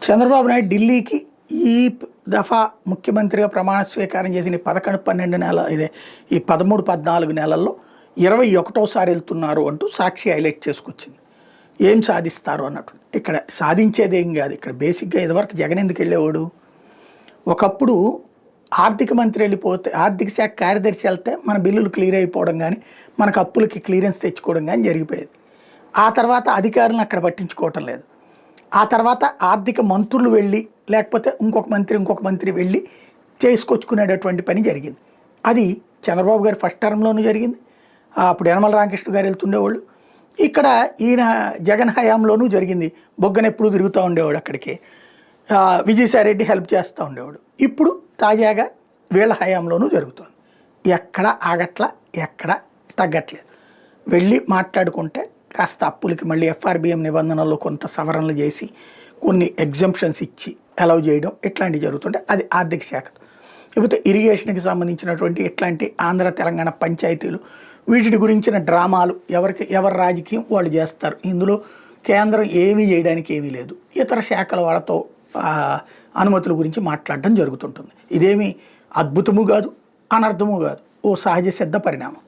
చంద్రబాబు నాయుడు ఢిల్లీకి ఈ దఫా ముఖ్యమంత్రిగా ప్రమాణ స్వీకారం చేసిన 11-12 నెలల ఈ 13-14 నెలల్లో 21వ వెళ్తున్నారు అంటూ సాక్షి హైలైట్ చేసుకొచ్చింది. ఏం సాధిస్తారు అన్నట్టు. ఇక్కడ సాధించేదేం కాదు. ఇక్కడ బేసిక్గా ఇదివరకు జగన్ ఎందుకు వెళ్ళేవాడు? ఒకప్పుడు ఆర్థిక మంత్రి వెళ్ళిపోతే, ఆర్థిక శాఖ కార్యదర్శి వెళ్తే మన బిల్లులు క్లియర్ అయిపోవడం కానీ, మనకు అప్పులకి క్లియరెన్స్ తెచ్చుకోవడం కానీ జరిగిపోయేది. ఆ తర్వాత అధికారులను అక్కడ పట్టించుకోవటం లేదు. ఆ తర్వాత ఆర్థిక మంత్రులు వెళ్ళి, లేకపోతే ఇంకొక మంత్రి వెళ్ళి చేసుకొచ్చుకునేటటువంటి పని జరిగింది. అది చంద్రబాబు గారి ఫస్ట్ టర్మ్లోనూ జరిగింది. అప్పుడు యనమల రామకృష్ణ గారు వెళ్తుండేవాళ్ళు. ఇక్కడ ఈయన జగన్ హయాంలోనూ జరిగింది. బొగ్గన ఎప్పుడు తిరుగుతూ ఉండేవాడు అక్కడికి. విజయసాయిరెడ్డి హెల్ప్ చేస్తూ ఉండేవాడు. ఇప్పుడు తాజాగా వీళ్ళ హయాంలోనూ జరుగుతుంది. ఎక్కడ ఆగట్ల, ఎక్కడ తగ్గట్లేదు. వెళ్ళి మాట్లాడుకుంటే కాస్త అప్పులకి మళ్ళీ ఎఫ్ఆర్బిఎం నిబంధనల్లో కొంత సవరణలు చేసి కొన్ని ఎగ్జంప్షన్స్ ఇచ్చి అలౌ చేయడం ఇట్లాంటివి జరుగుతుంటే అది ఆర్థిక శాఖ. లేకపోతే ఇరిగేషన్కి సంబంధించినటువంటి ఇట్లాంటి ఆంధ్ర తెలంగాణ పంచాయతీలు వీటి గురించిన డ్రామాలు ఎవరి రాజకీయం వాళ్ళు చేస్తారు. ఇందులో కేంద్రం ఏమీ చేయడానికి ఏమీ లేదు. ఇతర శాఖల వాళ్ళతో అనుమతుల గురించి మాట్లాడడం జరుగుతుంటుంది. ఇదేమీ అద్భుతము కాదు, అనర్థము కాదు. ఓ సహజ సిద్ధ పరిణామం.